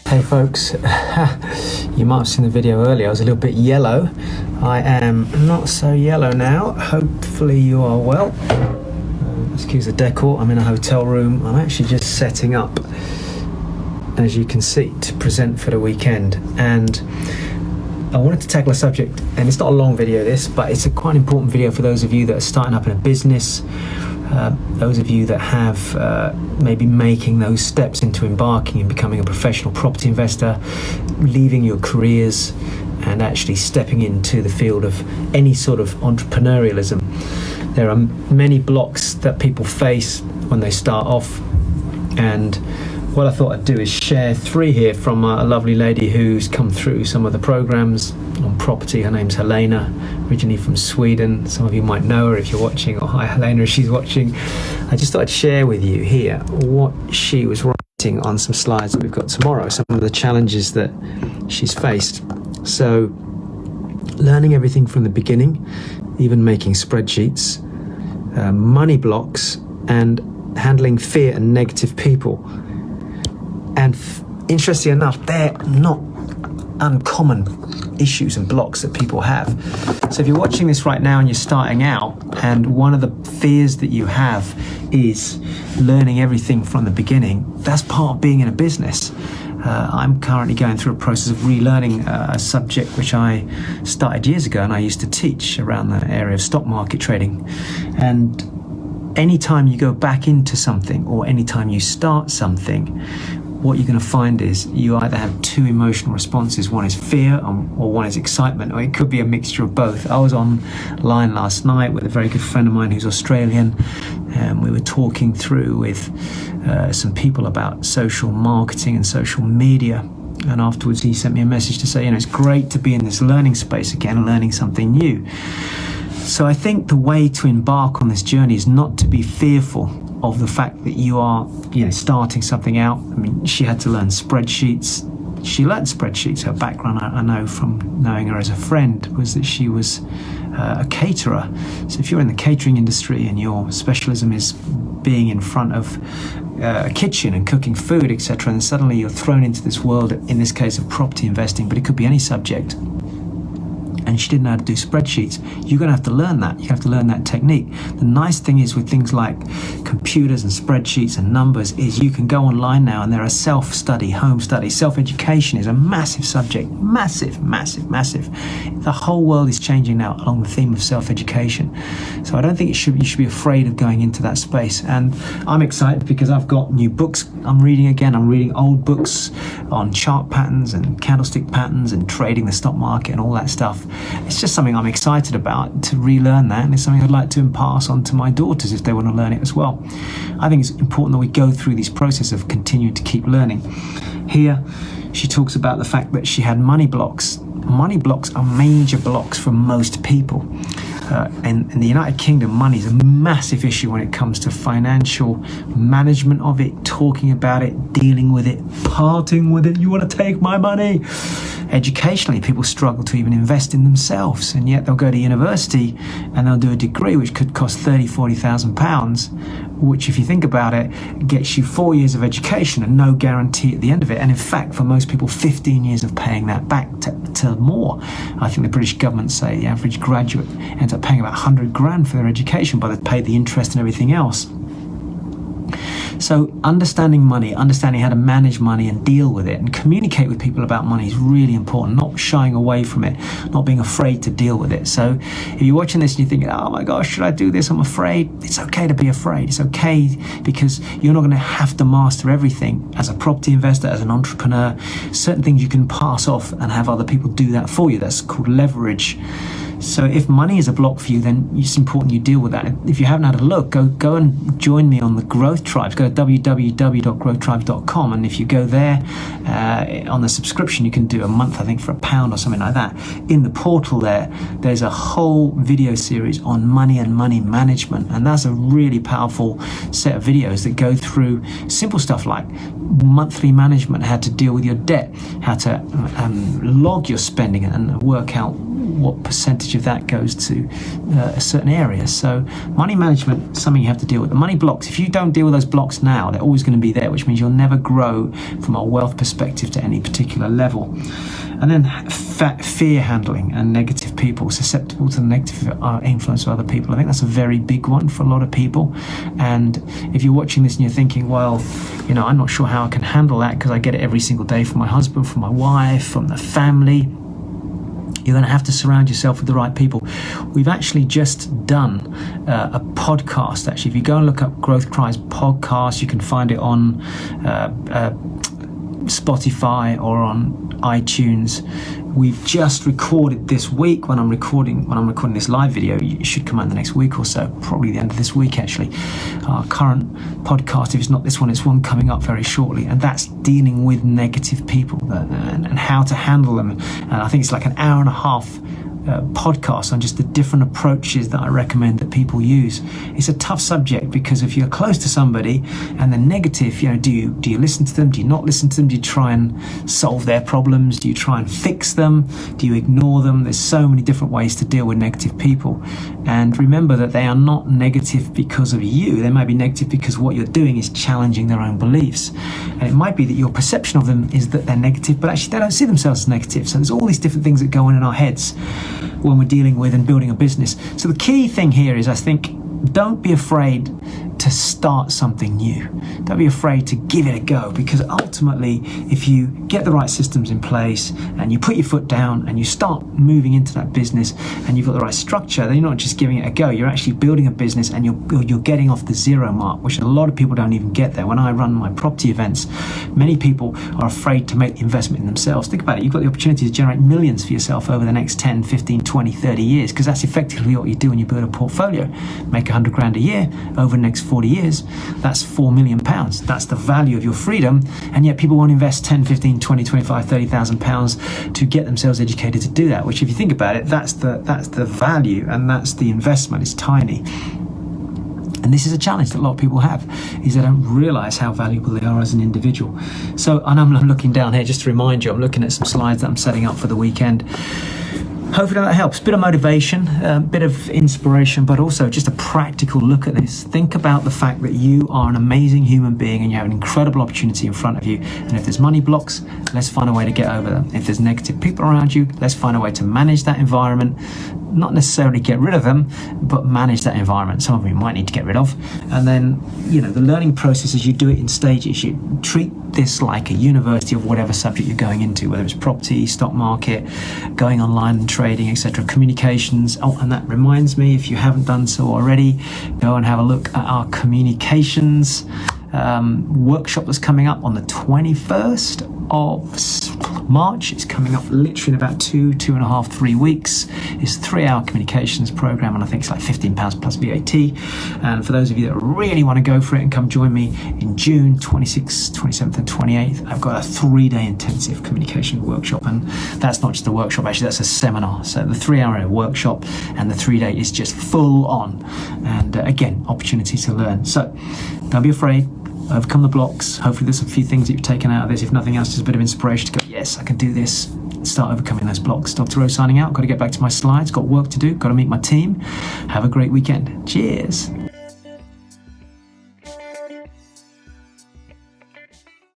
Hey folks, you might have seen the video earlier. I was a little bit yellow. I am not so yellow now. Hopefully you are well. Excuse the decor. I'm in a hotel room. I'm actually just setting up, as you can see, to present for the weekend. And I wanted to tackle a subject, and it's not a long video this, but it's a quite important video for those of you that are starting up in a business, those of you that have maybe making those steps into embarking and becoming a professional property investor, leaving your careers and actually stepping into the field of any sort of entrepreneurialism. There are many blocks that people face when they start off, and what I thought I'd do is share 3 here from a lovely lady who's come through some of the programs on property. Her name's Helena, originally from Sweden. Some of you might know her if you're watching, or hi Helena if she's watching. I just thought I'd share with you here what she was writing on some slides that we've got tomorrow, some of the challenges that she's faced. So, learning everything from the beginning, even making spreadsheets, money blocks, and handling fear and negative people. And interestingly enough, they're not uncommon issues and blocks that people have. So if you're watching this right now and you're starting out, and one of the fears that you have is learning everything from the beginning, that's part of being in a business. I'm currently going through a process of relearning a subject which I started years ago, and I used to teach around the area of stock market trading. And anytime you go back into something, or anytime you start something, what you're going to find is you either have 2 emotional responses. One is fear, or one is excitement, or it could be a mixture of both. I was online last night with a very good friend of mine who's Australian, and we were talking through with some people about social marketing and social media. And afterwards he sent me a message to say, it's great to be in this learning space again, learning something new. So I think the way to embark on this journey is not to be fearful of the fact that you are, starting something out. I mean, she had to learn spreadsheets. She learned spreadsheets. Her background, I know from knowing her as a friend, was that she was a caterer. So if you're in the catering industry and your specialism is being in front of a kitchen and cooking food, etc., and suddenly you're thrown into this world, in this case of property investing, but it could be any subject, and she didn't know how to do spreadsheets, you're going to have to learn that. You have to learn that technique. The nice thing is with things like computers and spreadsheets and numbers is you can go online now, and there are self-study, home study. Self-education is a massive subject. Massive. The whole world is changing now along the theme of self-education. So I don't think you should be afraid of going into that space. And I'm excited because I've got new books I'm reading again. I'm reading old books on chart patterns and candlestick patterns and trading the stock market and all that stuff. It's just something I'm excited about, to relearn that, and it's something I'd like to pass on to my daughters if they want to learn it as well. I think it's important that we go through this process of continuing to keep learning. Here, she talks about the fact that she had money blocks. Money blocks are major blocks for most people. In the United Kingdom, money is a massive issue when it comes to financial management of it, talking about it, dealing with it, parting with it. You want to take my money? Educationally, people struggle to even invest in themselves, and yet they'll go to university and they'll do a degree which could cost £30,000-40,000, which, if you think about it, gets you 4 years of education and no guarantee at the end of it. And in fact, for most people, 15 years of paying that back to more. I think the British government say the average graduate ends up paying about 100 grand for their education, but they've paid the interest and everything else. So understanding money, understanding how to manage money and deal with it and communicate with people about money is really important, not shying away from it, not being afraid to deal with it. So if you're watching this and you're thinking, oh my gosh, should I do this? I'm afraid. It's okay to be afraid. It's okay, because you're not going to have to master everything. As a property investor, as an entrepreneur, certain things you can pass off and have other people do that for you. That's called leverage. So if money is a block for you, then it's important you deal with that. If you haven't had a look, go and join me on the Growth Tribes. Go to www.growthtribes.com, and if you go there on the subscription, you can do a month, I think, for £1 or something like that. In the portal there's a whole video series on money and money management, and that's a really powerful set of videos that go through simple stuff like monthly management, how to deal with your debt, how to log your spending and work out what percentage of that goes to a certain area. So money management is something you have to deal with. The money blocks, if you don't deal with those blocks now, they're always going to be there, which means you'll never grow from a wealth perspective to any particular level. And then fear handling and negative people, susceptible to the negative influence of other people. I think that's a very big one for a lot of people. And if you're watching this and you're thinking, well, I'm not sure how I can handle that because I get it every single day from my husband, from my wife, from the family, you're going to have to surround yourself with the right people. We've actually just done a podcast. Actually, if you go and look up Growth Cries podcast, you can find it on Spotify or on iTunes. We've just recorded this week. When I'm recording this live video, it should come out in the next week or so, probably the end of this week actually. Our current podcast, if it's not this one, it's one coming up very shortly, and that's dealing with negative people and how to handle them. And I think it's like an hour and a half podcast on just the different approaches that I recommend that people use. It's a tough subject because if you're close to somebody and they're negative, do you listen to them? Do you not listen to them? Do you try and solve their problems? Do you try and fix them? Do you ignore them? There's so many different ways to deal with negative people. And remember that they are not negative because of you. They might be negative because what you're doing is challenging their own beliefs. And it might be that your perception of them is that they're negative, but actually they don't see themselves as negative. So there's all these different things that go on in our heads when we're dealing with and building a business. So the key thing here is, I think, don't be afraid to start something new. Don't be afraid to give it a go, because ultimately, if you get the right systems in place and you put your foot down and you start moving into that business and you've got the right structure, then you're not just giving it a go, you're actually building a business and you're getting off the zero mark, which a lot of people don't even get there. When I run my property events, many people are afraid to make the investment in themselves. Think about it, you've got the opportunity to generate millions for yourself over the next 10, 15, 20, 30 years, because that's effectively what you do when you build a portfolio. Make 100 grand a year over the next 40 years, that's £4 million. That's the value of your freedom, and yet people won't invest 10, 15, 20, 25, 30,000 pounds to get themselves educated to do that, which if you think about it, that's the value and that's the investment. It's tiny. And this is a challenge that a lot of people have, is they don't realise how valuable they are as an individual. So, and I'm looking down here just to remind you, I'm looking at some slides that I'm setting up for the weekend. Hopefully that helps. Bit of motivation, bit of inspiration, but also just a practical look at this. Think about the fact that you are an amazing human being and you have an incredible opportunity in front of you. And if there's money blocks, let's find a way to get over them. If there's negative people around you, let's find a way to manage that environment. Not necessarily get rid of them, but manage that environment. Some of them you might need to get rid of. And then, the learning process is you do it in stages. You treat this like a university of whatever subject you're going into, whether it's property, stock market, going online and trading, etc., communications. Oh, and that reminds me, if you haven't done so already, go and have a look at our communications workshop that's coming up on the 21st of March. It's coming up literally in about 2.5, 3 weeks. It's a 3-hour communications program, and I think it's like £15 plus VAT. And for those of you that really want to go for it and come join me in June 26th, 27th and 28th, I've got a 3-day intensive communication workshop, and that's not just a workshop, actually that's a seminar. So the 3-hour workshop and the 3-day is just full on, and again, opportunity to learn. So don't be afraid. Overcome the blocks. Hopefully there's a few things that you've taken out of this. If nothing else, just a bit of inspiration to go, yes, I can do this. Start overcoming those blocks. Dr. Rowe signing out. Got to get back to my slides. Got work to do. Got to meet my team. Have a great weekend. Cheers.